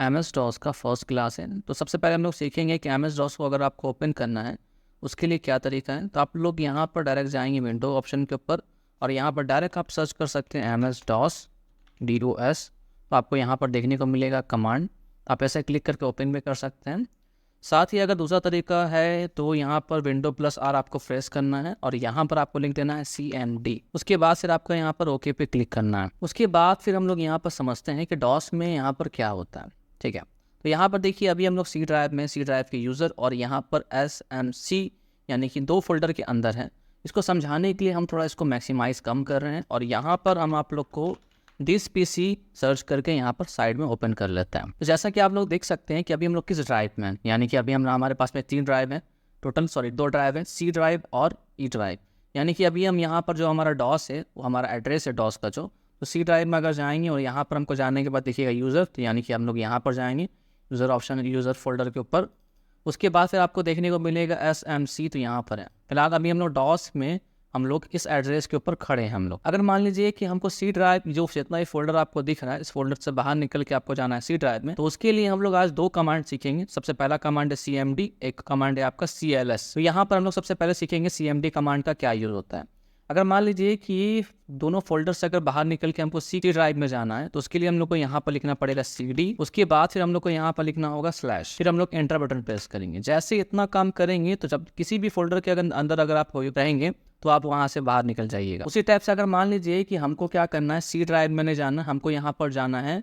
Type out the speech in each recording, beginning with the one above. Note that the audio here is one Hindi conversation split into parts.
एम एस डॉस का फर्स्ट क्लास है। तो सबसे पहले हम लोग सीखेंगे कि एम एस डॉस को अगर आपको ओपन करना है उसके लिए क्या तरीका है। तो आप लोग यहाँ पर डायरेक्ट जाएंगे विंडो ऑप्शन के ऊपर और यहाँ पर डायरेक्ट आप सर्च कर सकते हैं एम एस डॉस DOS। तो आपको यहाँ पर देखने को मिलेगा कमांड, आप ऐसे क्लिक करके ओपन भी कर सकते हैं। साथ ही अगर दूसरा तरीका है तो यहाँ पर Windows+R आपको प्रेस करना है और यहाँ पर आपको लिख देना है CMD। उसके बाद फिर आपको यहाँ पर ओके पे क्लिक करना है। उसके बाद फिर हम लोग यहाँ पर समझते हैं कि डॉस में यहाँ पर क्या होता है। ठीक है, तो यहाँ पर देखिए अभी हम लोग सी ड्राइव में, सी ड्राइव के यूज़र और यहाँ पर SMC यानी कि 2 फोल्डर के अंदर है। इसको समझाने के लिए हम थोड़ा इसको मैक्सिमाइज कम कर रहे हैं और यहाँ पर हम आप लोग को दिस PC सर्च करके यहाँ पर साइड में ओपन कर लेते हैं। तो जैसा कि आप लोग देख सकते हैं कि अभी हम लोग किस ड्राइव में हैं, यानी कि अभी हमारे पास में 3 ड्राइव हैं टोटल, 2 ड्राइव हैं, C ड्राइव और E ड्राइव। यानी कि अभी हम यहाँ पर जो हमारा डॉस है वो हमारा एड्रेस है डॉस का जो, तो C ड्राइव में अगर जाएंगे और यहाँ पर हमको जाने के बाद देखिएगा यूज़र, तो यानी कि हम लोग यहाँ पर जाएंगे यूज़र ऑप्शन, यूज़र फोल्डर के ऊपर। उसके बाद फिर आपको देखने को मिलेगा SMC, तो यहाँ पर है। फिलहाल अभी हम लोग डॉस में हम लोग इस एड्रेस के ऊपर खड़े हैं हम लोग। अगर मान लीजिए कि हमको सी ड्राइव, जो जितना ही फोल्डर आपको दिख रहा है, इस फोल्डर से बाहर निकल के आपको जाना है सी ड्राइव में, तो उसके लिए हम लोग आज 2 कमांड सीखेंगे। सबसे पहला कमांड है CMD, एक कमांड है आपका CLS। तो यहाँ पर हम लोग सबसे पहले सीखेंगे CMD कमांड का क्या यूज़ होता है। अगर मान लीजिए कि दोनों फोल्डर से अगर बाहर निकल के हमको सी ड्राइव में जाना है तो उसके लिए हम लोग को यहाँ पर लिखना पड़ेगा CD। उसके बाद फिर हम लोग को यहाँ पर लिखना होगा स्लैश, फिर हम लोग एंटर बटन प्रेस करेंगे। जैसे इतना काम करेंगे तो जब किसी भी फोल्डर के अंदर अगर आप रहेंगे तो आप वहाँ से बाहर निकल जाइएगा। उसी टाइप से अगर मान लीजिए कि हमको क्या करना है, सी ड्राइव में नहीं जाना, हमको यहाँ पर जाना है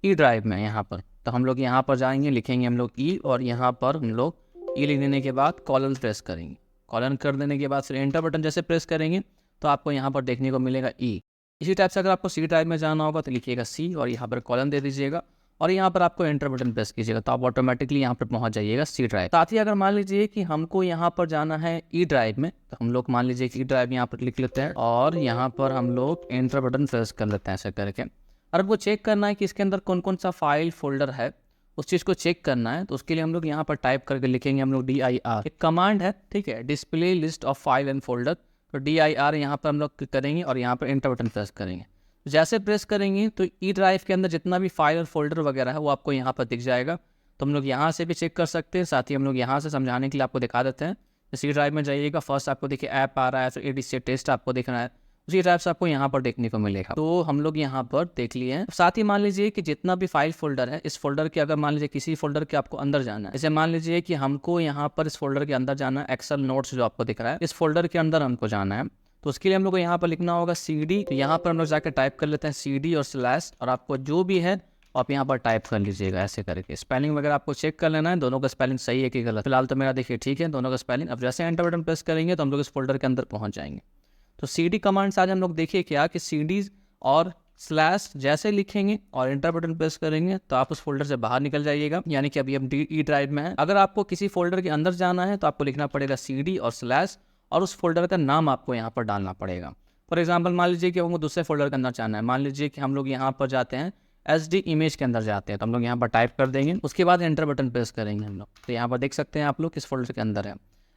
E ड्राइव में यहाँ पर, तो हम लोग यहाँ पर जाएंगे, लिखेंगे हम लोग E और यहाँ पर हम लोग E लिख देने के बाद कॉलन प्रेस करेंगे। कॉलन कर देने के बाद फिर एंटर बटन जैसे प्रेस करेंगे तो आपको यहाँ पर देखने को मिलेगा E। इसी टाइप से अगर आपको सी ड्राइव में जाना होगा तो लिखिएगा C और यहाँ पर कॉलन दे दीजिएगा और यहाँ पर आपको एंटर बटन प्रेस कीजिएगा, तो आप ऑटोमेटिकली यहाँ पर पहुँच जाइएगा सी ड्राइव। साथ ही अगर मान लीजिए कि हमको यहाँ पर जाना है E ड्राइव में, तो हम लोग मान लीजिए कि E ड्राइव यहाँ पर लिख लेते हैं और यहाँ पर हम लोग एंटर बटन प्रेस कर लेते हैं ऐसे करके। और हमको चेक करना है कि इसके अंदर कौन कौन सा फाइल फोल्डर है, उस चीज़ को चेक करना है। तो उसके लिए हम लोग यहाँ पर टाइप करके लिखेंगे हम लोग DIR, एक कमांड है, ठीक है, display list of file and folder. तो DIR यहाँ पर हम लोग करेंगे और यहाँ पर एंटर बटन प्रेस करेंगे। जैसे प्रेस करेंगे तो E ड्राइव के अंदर जितना भी फाइल और फोल्डर वगैरह है वो आपको यहाँ पर दिख जाएगा। तो हम लोग यहाँ से भी चेक कर सकते हैं, साथ ही हम लोग यहाँ से समझाने के लिए आपको दिखा देते हैं। सी ड्राइव में जाइएगा, फर्स्ट आपको देखिए ऐप आ रहा है, फिर ADC टेस्ट आपको दिख रहा है, उसी टाइप से आपको यहाँ पर देखने को मिलेगा। तो हम लोग यहाँ पर देख लिए हैं। साथ ही मान लीजिए कि जितना भी फाइल फोल्डर है, इस फोल्डर के अगर मान लीजिए किसी फोल्डर के आपको अंदर जाना है, जैसे मान लीजिए कि हमको यहाँ पर इस फोल्डर के अंदर जाना है, एक्सेल नोट्स जो आपको दिख रहा है, इस फोल्डर के अंदर हमको जाना है। तो उसके लिए हम लोग को यहाँ पर लिखना होगा CD। तो यहाँ पर हम लोग जाकर टाइप कर लेते हैं CD और स्लैश, और आपको जो भी है आप यहाँ पर टाइप कर लीजिएगा ऐसे करके। स्पेलिंग वगैरह आपको चेक कर लेना है, दोनों का स्पेलिंग सही है कि गलत। फिलहाल तो मेरा देखिए ठीक है दोनों का स्पेलिंग। अब जैसे एंटर बटन प्रेस करेंगे तो हम लोग इस फोल्डर के अंदर पहुँच जाएंगे। तो CD कमांड से आज हम लोग देखिए क्या कि CD और स्लैश जैसे लिखेंगे और एंटर बटन प्रेस करेंगे तो आप उस फोल्डर से बाहर निकल जाइएगा। यानी कि अभी हम E ड्राइव में है। अगर आपको किसी फोल्डर के अंदर जाना है तो आपको लिखना पड़ेगा CD और स्लैश और उस फोल्डर का नाम आपको यहाँ पर डालना पड़ेगा। फॉर एग्जांपल मान लीजिए कि हमको दूसरे फोल्डर के अंदर जाना है, मान लीजिए कि हम लोग यहाँ पर जाते हैं SD इमेज के अंदर जाते हैं, तो हम लोग यहाँ पर टाइप कर देंगे, उसके बाद एंटर बटन प्रेस करेंगे हम लोग। तो यहाँ पर देख सकते हैं आप लोग किस फोल्डर के अंदर है।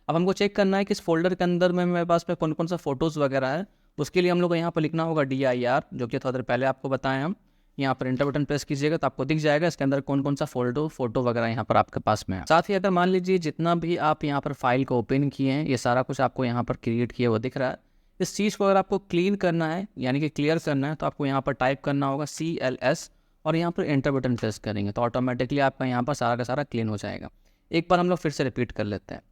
अब हमको चेक करना है कि इस फोल्डर के अंदर में मेरे पास में कौन कौन सा फोटोज़ वगैरह है। उसके लिए हम लोग को यहाँ पर लिखना होगा DIR, जो कि थोड़ा देर पहले आपको बताएं हम। यहाँ पर एंटर बटन प्रेस कीजिएगा तो आपको दिख जाएगा इसके अंदर कौन कौन सा फोटो वगैरह यहाँ पर आपके पास में है। साथ ही अगर मान लीजिए जितना भी आप यहाँ पर फाइल को ओपन किए हैं, ये सारा कुछ आपको यहाँ पर क्रिएट किया हुआ दिख रहा है। इस चीज़ को अगर आपको क्लीन करना है यानी कि क्लियर करना है तो आपको यहाँ पर टाइप करना होगा CLS और यहाँ पर एंटर बटन प्रेस करेंगे तो ऑटोमेटिकली आपका यहाँ पर सारा का सारा क्लीन हो जाएगा। एक बार हम लोग फिर से रिपीट कर लेते हैं।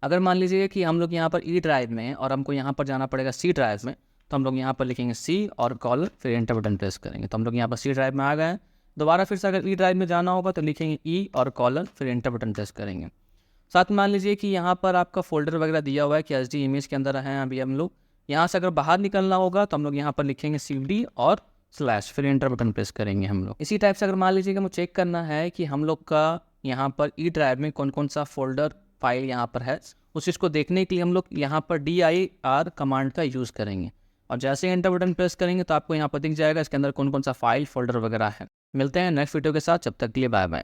अगर मान लीजिए कि हम लोग यहाँ पर E ड्राइव में हैं और हमको यहाँ पर जाना पड़ेगा C ड्राइव में, तो हम लोग यहाँ पर लिखेंगे C और कॉलन, फिर एंटर बटन प्रेस करेंगे तो हम लोग यहाँ पर C ड्राइव में आ गए हैं। दोबारा फिर से अगर E ड्राइव में जाना होगा तो लिखेंगे E और कॉलन, फिर एंटर बटन प्रेस करेंगे। साथ मान लीजिए कि यहाँ पर आपका फोल्डर वगैरह दिया हुआ है कि SD इमेज के अंदर है अभी हम लोग। यहाँ से अगर बाहर निकलना होगा तो हम लोग यहाँ पर लिखेंगे CD और स्लैश, फिर एंटर बटन प्रेस करेंगे हम लोग। इसी टाइप से अगर मान लीजिए कि मुझे चेक करना है कि हम लोग का यहाँ पर E ड्राइव में कौन कौन सा फोल्डर फाइल यहाँ पर है, उस चीज़ को देखने के लिए हम लोग यहाँ पर DIR कमांड का यूज़ करेंगे और जैसे एंटर बटन प्रेस करेंगे तो आपको यहाँ पर दिख जाएगा इसके अंदर कौन कौन सा फाइल फोल्डर वगैरह है। मिलते हैं नेक्स्ट वीडियो के साथ, जब तक के लिए बाय बाय।